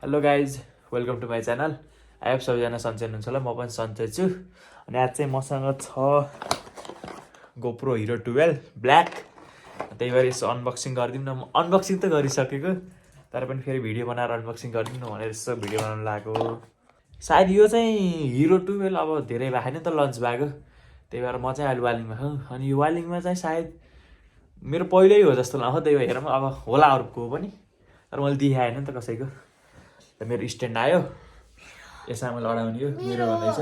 Hello guys welcome to my channel I hope सबैजना सन्चै हुनुहुन्छ होला म पनि सन्चै छु अनि आज चाहिँ मसँग छ गोप्रो हिरो 12 ब्ल्याक त्यही भएर यसो अनबक्सिङ गरिदिउँ न म अनबक्सिङ त गरिसकेको तर पनि फेरि भिडियो बनाएर अनबक्सिङ गरिदिउँ न भनेर यसो भिडियो बनाउनु लागेको सायद यो चाहिँ हिरो 12 अब धेरै भएको नि त लन्च भएको त्यही भएर म चाहिँ अहिले वालिङमा छु अनि यो वालिङमा चाहिँ सायद मेरो पहिल्यै हो जस्तो लाग्छ त्यही भएर अब होला अरूको पनि तर मैले देखाएन नि त कसैको मेरो स्ट्यान्ड आयो यसमा मैले अडाउने यो मेरो भन्दैछ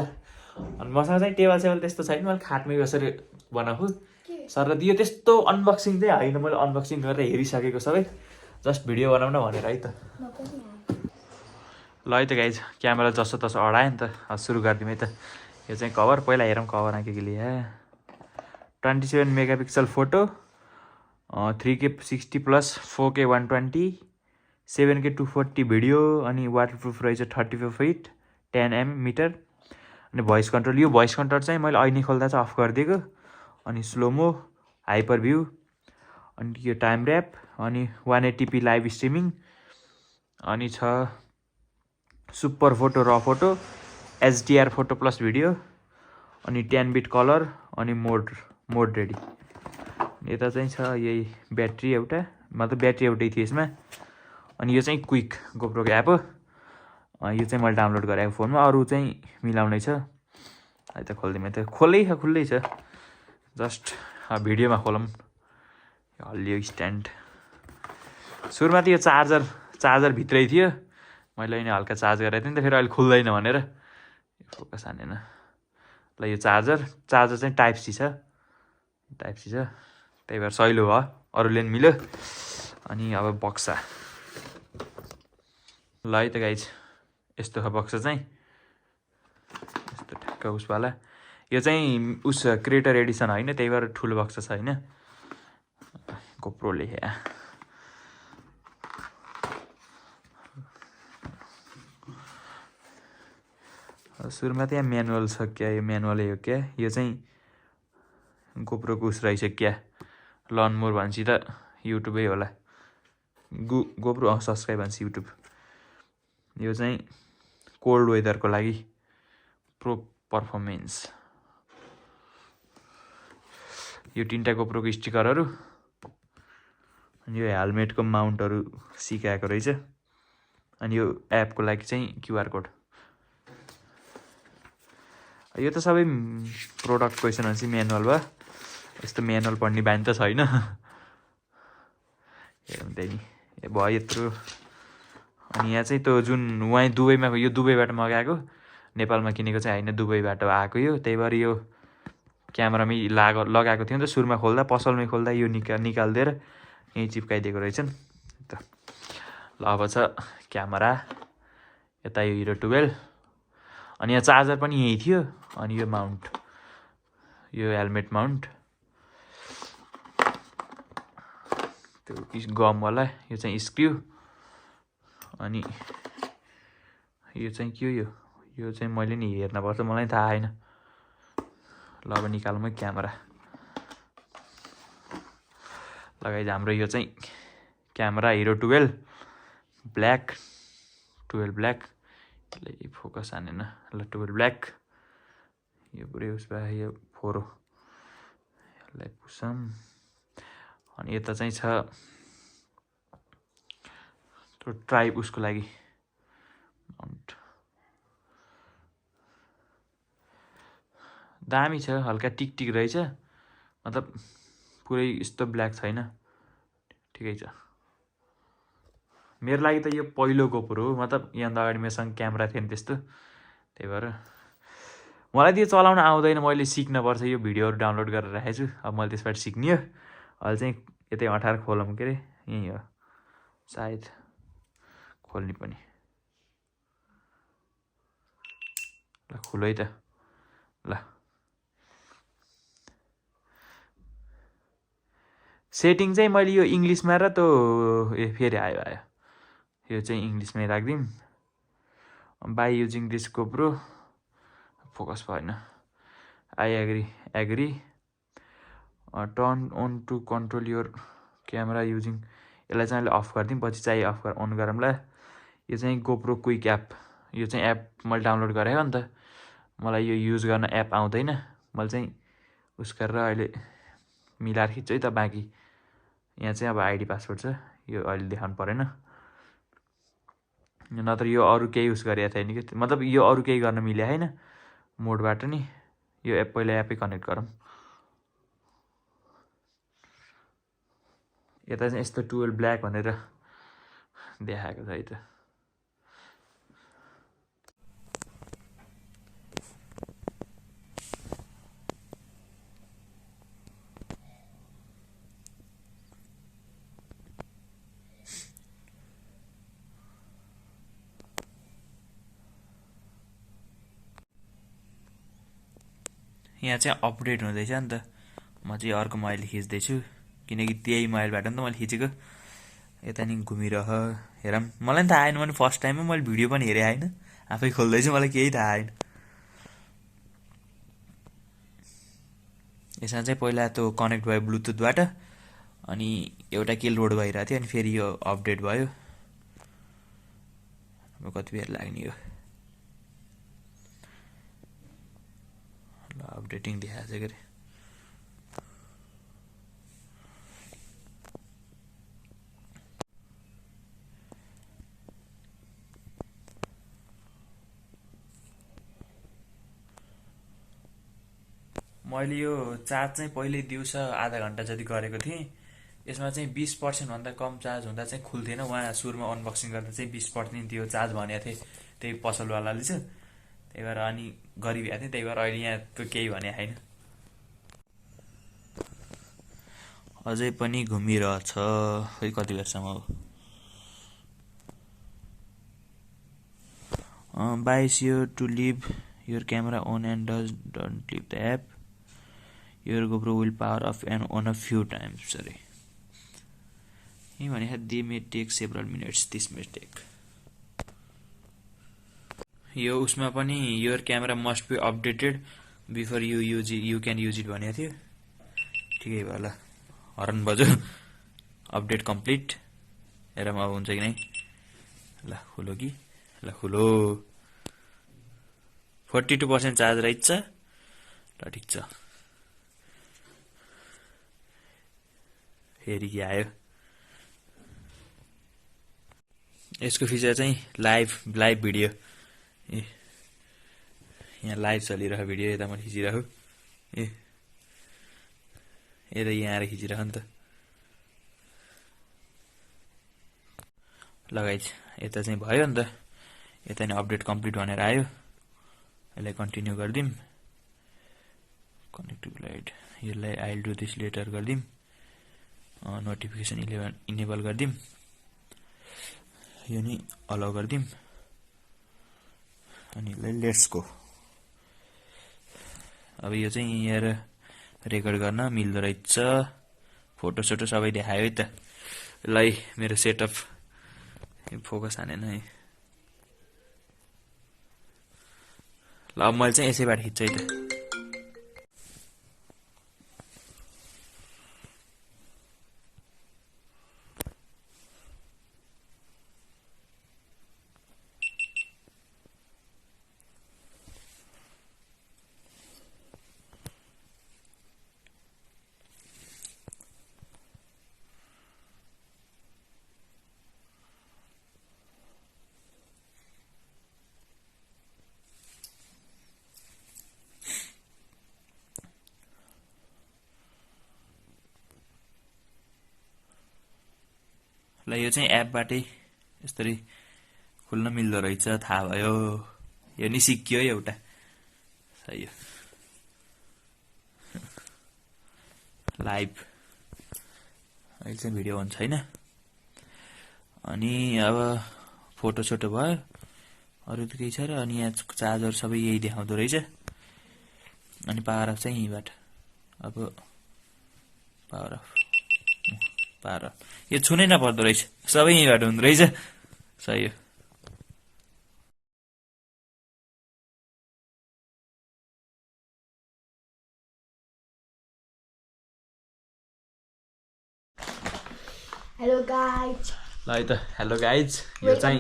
अनि मसँग चाहिँ टेबल सेबल त्यस्तो छैन मैले खाटमै कसरी बनाएको सर यो त्यस्तो अनबक्सिङ चाहिँ होइन मैले अनबक्सिङ गरेर हेरिसकेको सबै जस्ट भिडियो बनाउन भनेर है त ल है त गाइज क्यामेरा जसो तसो अडायो नि त सुरु गरिदिउँ है त यो चाहिँ कभर पहिला हेरौँ कभर के लिएँ 27 megapixel photo 3K 60 plus 4K 120 7K 240 video अनि वाटरप्रुफ रहेछ 34 फिट 10 मिटर अनि भोइस कन्ट्रोल यो भोइस कन्ट्रोल चाहिँ मैले अहिले खोल्दा चाहिँ अफ गरिदिएको अनि स्लोमो हाइपर भ्यू अनि यो टाइम ऱ्याप अनि 180p लाइभ स्ट्रिमिङ अनि छ सुपर फोटो र photo HDR photo plus video अनि 10 बिट कलर अनि मोड रेडी यता चाहिँ छ यही ब्याट्री एउटा मतलब ब्याट्री एउटै थियो यसमा अनि यो चाहिँ क्विक गोप्रोको एप हो यो चाहिँ मैले डाउनलोड गरेको फोनमा अरू चाहिँ मिलाउनै छ है त खोलिदिउँ त खुल्लै छ जस्ट भिडियोमा खोलौँ हल्लियो स्ट्यान्ड सुरुमा त यो चार्जर भित्रै थियो मैले नि हल्का चार्ज गरेको थिएँ नि त फेरि अहिले खुल्दैन भनेर फोकस हानेन ल यो चार्जर चाहिँ टाइप सी छ त्यही भएर सहिलो भयो अरूले पनि मिल्यो अनि अब बक्सा ल है त गाइज यस्तो छ बक्सा चाहिँ यस्तो ठ्याक्क उसवाला यो चाहिँ उस क्रिएटर एडिसन होइन त्यही भएर ठुलो बक्सा छ होइन गोप्रो लेखे सुरुमा त यहाँ म्यानुअल छ क्या यो म्यानुअलै हो क्या यो चाहिँ गोप्रोको उस रहेछ क्या लर्न मोर भनेपछि त युट्युबै होला गोप्रो सब्सक्राइब भन्छ युट्युब यो चाहिँ कोल्ड वेदरको लागि प्रो पर्फर्मेन्स यो 3टा गोप्रोको स्टिकरहरू अनि यो हेलमेटको माउन्टहरू सिकाएको रहेछ अनि यो एपको लागि चाहिँ क्युआर कोड यो त सबै प्रोडक्ट क्वेसन भनेपछि म्यानुअल भयो यस्तो म्यानुअल पढ्ने बानी त छैन हेरौँ त्यही नि भयो यत्रो अनि यहाँ चाहिँ त्यो जुन वहीँ दुबईमा यो दुबईबाट मगाएको नेपालमा किनेको चाहिँ होइन दुबईबाट आएको यो त्यही भएर यो क्यामेरामै लगाएको थियो नि त सुरुमा खोल्दा पसलमै खोल्दा यो निकालिदिएर यहीँ चिप्काइदिएको रहेछन् त ल अब छ क्यामेरा यता यो हिरो 12 अनि यहाँ चार्जर पनि यहीँ थियो अनि यो माउन्ट यो हेलमेट माउन्ट त्यो गमवाला यो चाहिँ स्क्रू अनि यो चाहिँ के हो यो चाहिँ मैले नि हेर्न पर्छ मलाई थाहा छैन ल अब निकालौँ है क्यामेरा लगाइदियो हाम्रो यो चाहिँ क्यामेरा हिरो 12 ब्ल्याक फोकस हानेन ल 12 ब्ल्याक यो पुरै उस भयो यो फोरो यसलाई पुसौँ अनि यता चाहिँ छ त्यो ट्राइब उसको लागि माउन्ट दामी छ हल्का टिक रहेछ मतलब पुरै यस्तो ब्ल्याक छैन ठिकै छ मेरो लागि त यो पहिलो गोप्रो हो मतलब यहाँभन्दा अगाडि मेरोसँग क्यामेरा थियो नि त्यस्तो त्यही भएर मलाई त्यो चलाउन आउँदैन मैले सिक्नुपर्छ यो भिडियोहरू डाउनलोड गरेर राखेको छु अब मैले त्यसबाट सिक्ने हो अहिले चाहिँ यतै 18 खोलौँ के अरे यहीँ हो सायद खोल्ने पनि ल खुलो है त ल सेटिङ चाहिँ मैले यो इङ्ग्लिसमा र त्यो फेरि आयो यो चाहिँ इङ्ग्लिसमै राखिदिउँ by using this GoPro focus भएन I agree turn on to control your camera using यसलाई चाहिँ अहिले अफ गरिदिउँ पछि चाहिँ अन गरौँला यो चाहिँ GoPro क्विक एप, यो चाहिँ एप मैले डाउनलोड गरेको नि त, मलाई यो युज गर्न एप आउँदैन, मैले चाहिँ उस गरेर अहिले मिलाएर खिच्छु है त। बाँकी यहाँ चाहिँ अब आइडी पासवर्ड छ, यो अहिले देखाउनु परेन, नत्र यो अरू केही युज गरेको थिएन कि, मतलब यो अरू केही गर्न मिले होइन मोडबाट नि। यो एप पहिला एपै कनेक्ट गरौँ। यता चाहिँ यस्तो 12 ब्ल्याक भनेर देखाएको छ है त। यहाँ चाहिँ अपडेट हुँदैछ नि त, म चाहिँ अर्को मोबाइल खिच्दैछु किनकि त्यही मोबाइलबाट नि त मैले खिचेको। यता नि घुमिरह हेरौँ, मलाई नि थाहा आएन, मैले फर्स्ट टाइममा मैले भिडियो पनि हेरेँ होइन, आफै खोल्दैछु, मलाई केही थाहा आएन। यसमा चाहिँ पहिला त्यो कनेक्ट भयो ब्लुटुथबाट, अनि एउटा के लोड भइरहेको थियो, अनि फेरि यो अपडेट भयो। अब कति बेर लाग्ने हो, ल अपडेटिङ देखाएको छ के अरे। मैले यो चार्ज चाहिँ पहिल्यै दिउँसो आधा घन्टा जति गरेको थिएँ। यसमा चाहिँ 20% भन्दा कम चार्ज हुँदा चाहिँ खुल्थेन। उहाँ सुरुमा अनबक्सिङ गर्दा चाहिँ 20% थियो चार्ज भनेको थिएँ त्यही पसलवालाले चाहिँ, त्यही भएर अनि गरिरहेको थिएँ, त्यही भएर अहिले यहाँ त्यो केही भने छैन। अझै पनि घुमिरहेछ, खै कति बेरसम्म हो। बाइस you to leave your camera on and don't leave the app. Your GoPro will power off and on a few times. अरे यही भने they may take several minutes, this may take. यो उसमा पनि your camera must be updated before you can use it भनेको थियो। ठिकै भयो ल, हर्न बज्यो, अपडेट कम्प्लिट। हेरौँ अब हुन्छ कि नै। ल खुलो कि, ल खुलो। 42% चार्ज रहेछ, ल ठिक छ। फेरि के आयो, यसको फिचर चाहिँ लाइभ भिडियो। ए यहाँ लाइभ चलिरहेको भिडियो, यता म खिचिरहेको, यता यहाँ आएर खिचिरहेको नि त। लगाइ यता चाहिँ भयो नि त, यता नि अपडेट कम्प्लिट भनेर आयो। यसलाई कन्टिन्यू गरिदिउँ, कनेक्ट टु लाइट, यसलाई आइल डु दिस लेटर गरिदिउँ, नोटिफिकेसन इनेबल गरिदिउँ, यो नि अलाउ गरिदिउँ, अनि यसलाई लेट्स गो। अब यो चाहिँ यहाँ रेकर्ड गर्न मिल्दो रहेछ, फोटो सोटो सबै देखायो है त। ल मेरो सेटअप फोकस हानेन है। ल अब मैले चाहिँ यसैबाट खिच्छु है त। ल यो चाहिँ एपबाटै यसरी खुल्न मिल्दो रहेछ, थाहा भयो। यो नि सिकियो है एउटा, सही हो। लाइभ अहिले चाहिँ भिडियो अन छैन। अनि अब फोटो सोटो भयो, अरू त केही छ र। अनि यहाँ चार्जर सबै यही देखाउँदो रहेछ। अनि पावर अफ चाहिँ यहीँबाट, अब पावर अफ, यो छुनै नपर्दो रहेछ, सबै यहीँबाट हुँदो रहेछ, सही हो। Hello guys, ल है त हेलो गाइज यो चाहिँ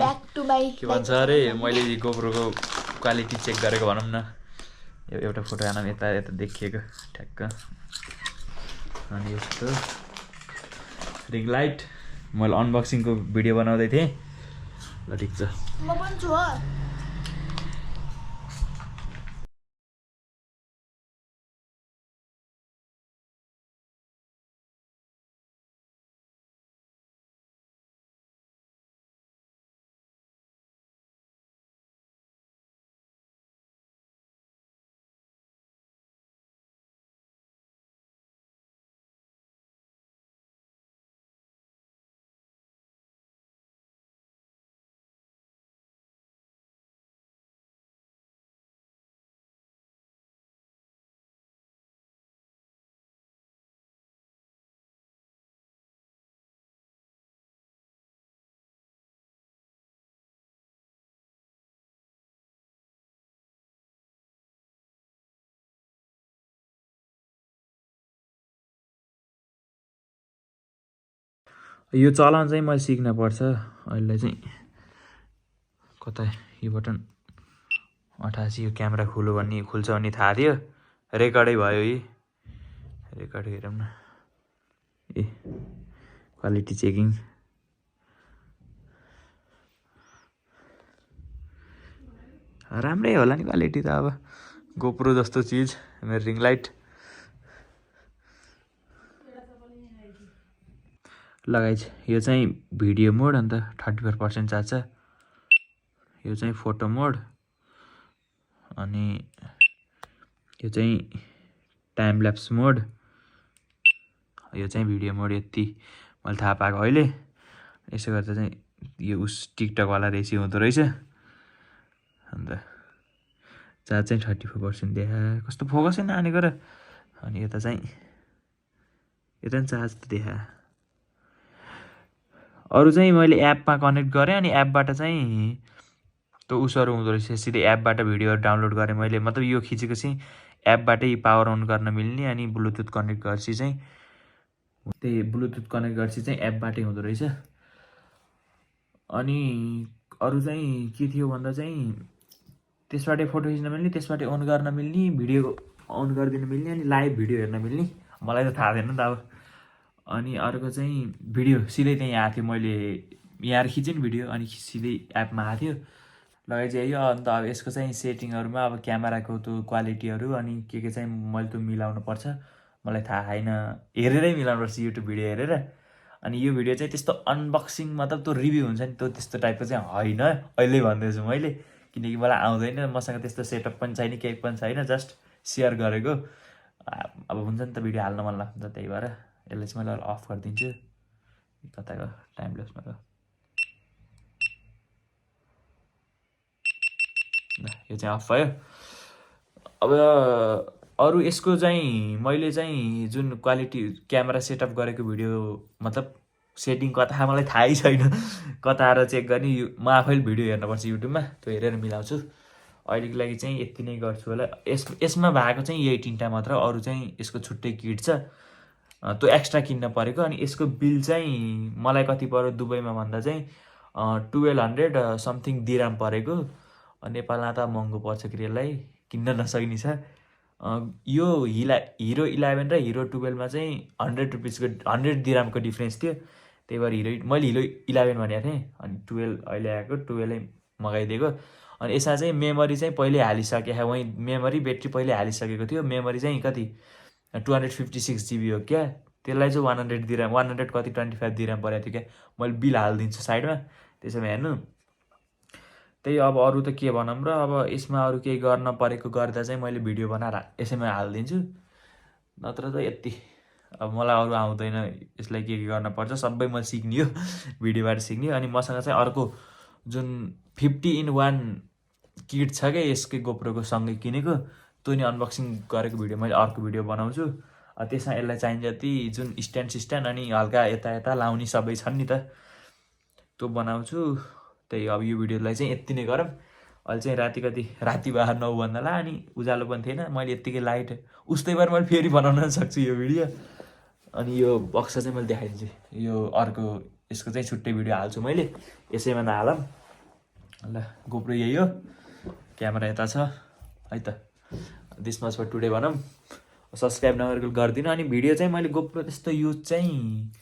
के भन्छ अरे मैले गोप्रोको क्वालिटी चेक गरेको भनौँ न यो एउटा फोटो आएन यता यता देखिएको ठ्याक्क अनि यस्तो रिङ लाइट मैले अनबक्सिङको भिडियो बनाउँदै थिएँ ल ठिक छ म पनि छु हो यो चलाउन चाहिँ मैले सिक्न पर्छ अहिले चाहिँ कता यो बटन अठासी यो क्यामेरा खुल्छ भन्ने थाहा थियो रेकर्डै भयो यी रेकर्ड हेरौँ न ए क्वालिटी चेकिङ राम्रै होला नि क्वालिटी त अब गोप्रो जस्तो चिज मेरो रिङ लाइट लगाइछ यो चाहिँ भिडियो मोड अन्त 34% चार्ज छ यो चाहिँ फोटो मोड अनि यो चाहिँ टाइम ल्याप्स मोड यो चाहिँ भिडियो मोड यति मैले थाहा पाएको अहिले यसो गर्दा चाहिँ यो उस टिकटकवाला रेसी हुँदो रहेछ अन्त चार्ज चाहिँ 34% देखा कस्तो फोकसै नआनेको र अनि यता चाहिँ चार्ज त देखा अरू चाहिँ मैले एपमा कनेक्ट गरेँ अनि एपबाट चाहिँ त्यो उसहरू हुँदो रहेछ सिधै एपबाट भिडियो डाउनलोड गरेँ मैले मतलब यो खिचेको चाहिँ एपबाटै पावर अन गर्न मिल्ने अनि ब्लुटुथ कनेक्ट गर्छ चाहिँ त्यही ब्लुटुथ कनेक्ट गर्छ चाहिँ एपबाटै हुँदो रहेछ अनि अरू चाहिँ के थियो भन्दा चाहिँ त्यसबाटै फोटो खिच्न मिल्ने त्यसबाटै अन गर्न मिल्ने भिडियो अन गरिदिन मिल्ने अनि लाइभ भिडियो हेर्न मिल्ने मलाई त थाहा थिएन नि त अब अनि अर्को चाहिँ भिडियो सिधै त्यहीँ आएको थियो मैले यहाँ खिचेँ नि भिडियो अनि सिधै एपमा आएको थियो लगाइ चाहिँ यो अन्त अब यसको चाहिँ सेटिङहरूमा अब क्यामेराको त्यो क्वालिटीहरू अनि के चाहिँ मैले त्यो मिलाउनु पर्छ मलाई थाहा छैन हेरेरै मिलाउनु पर्छ युट्युब भिडियो हेरेर अनि यो भिडियो चाहिँ त्यस्तो अनबक्सिङ मतलब त्यो रिभ्यू हुन्छ नि त्यो त्यस्तो टाइपको चाहिँ होइन अहिले भन्दैछु मैले किनकि मलाई आउँदैन मसँग त्यस्तो सेटअप पनि छैन केही पनि छैन जस्ट सेयर गरेको अब हुन्छ नि त भिडियो हाल्न मन लाग्छ नि त त्यही भएर यसलाई चाहिँ मैले अफ गरिदिन्छु कताको टाइम ल्याप्समा ल यो चाहिँ अफ भयो अब अरू यसको चाहिँ मैले चाहिँ जुन क्वालिटी क्यामेरा सेटअप गरेको भिडियो मतलब सेटिङ कता मलाई थाहै छैन कता आएर चेक गर्ने म आफैले भिडियो हेर्नुपर्छ युट्युबमा त्यो हेरेर मिलाउँछु अहिलेको लागि चाहिँ यति नै गर्छु होला यसमा भएको चाहिँ यही तिनवटा मात्र अरू चाहिँ यसको छुट्टै किट छ त्यो एक्स्ट्रा किन्न परेको अनि यसको बिल चाहिँ मलाई कति पर्यो दुबईमा भन्दा चाहिँ 1200 समथिङ दिराम परेको नेपालमा त महँगो पर्छ कि यसलाई किन्न नसक्ने छ यो हिरो 11 र हिरो 12मा चाहिँ 100 रुपिसको 100 दिरामको डिफ्रेन्स थियो त्यही भएर मैले हिरो 11 भनेको थिएँ अनि 12 अहिले आएको 12 मगाइदिएको अनि यसमा चाहिँ मेमोरी चाहिँ पहिल्यै हालिसकेको वहीँ मेमोरी ब्याट्री पहिल्यै हालिसकेको थियो मेमोरी चाहिँ कति 256 GB हो क्या त्यसलाई चाहिँ 100 दिराम 100 कति 25 दिराम परेको थियो क्या मैले बिल हालिदिन्छु साइडमा त्यसैमा हेर्नु त्यही अब अरू त के भनौँ र अब यसमा अरू केही गर्न परेको गर्दा चाहिँ मैले भिडियो बनाएर यसैमा हालिदिन्छु नत्र त यति अब मलाई अरू आउँदैन यसलाई के गर्न पर्छ सबै म सिक्ने हो भिडियोबाट सिक्ने अनि मसँग चाहिँ अर्को जुन 50-in-1 किट छ क्या यसकै गोप्रोको सँगै किनेको त्यो नि अनबक्सिङ गरेको भिडियो मैले अर्को भिडियो बनाउँछु त्यसमा यसलाई चाहिन्छ जति जुन स्ट्यान्ड अनि हल्का यता लाउने सबै छन् नि त त्यो बनाउँछु त्यही अब यो भिडियोलाई चाहिँ यति नै गरौँ अहिले चाहिँ राति बाह्र 9 भन्दा अनि उज्यालो पनि थिएन मैले यत्तिकै लाइट उस्तै भएर मैले फेरि बनाउन सक्छु यो भिडियो अनि यो बक्सा चाहिँ मैले देखाइदिन्छु यो अर्को यसको चाहिँ छुट्टै भिडियो हाल्छु मैले, यसैमा नहालौँ ल। गोप्रो यही हो, क्यामेरा यता छ है त। दिस मच फर टुडे भनौँ। सब्सक्राइब नगरेको गरिदिनु। अनि भिडियो चाहिँ मैले गोप्रो त्यस्तो युज चाहिँ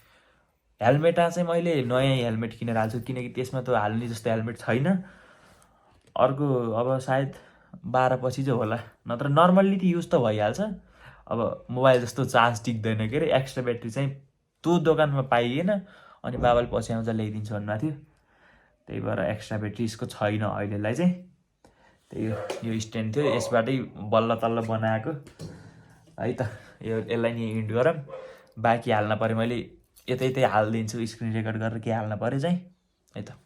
हेलमेटमा चाहिँ मैले नयाँ हेलमेट किनेर हाल्छु, किनकि त्यसमा त हाल्ने जस्तो हेलमेट छैन। अर्को अब सायद 12 पछि चाहिँ होला, नत्र नर्मल्ली त युज त भइहाल्छ। अब मोबाइल जस्तो चार्ज टिक्दैन के अरे, एक्स्ट्रा ब्याट्री चाहिँ त्यो दोकानमा पाइएन। अनि बाबाले पछि आउँछ ल्याइदिन्छ भन्नुभएको थियो, त्यही भएर एक्स्ट्रा ब्याट्री यसको छैन अहिलेलाई चाहिँ। त्यही हो, यो स्ट्यान्ड थियो, यसबाटै बल्ल तल्ल बनाएको है त। यसलाई नि इन्ड गरौँ, बाँकी हाल्न पऱ्यो मैले यतै हालिदिन्छु स्क्रिन रेकर्ड गरेर के हाल्न पऱ्यो चाहिँ है त।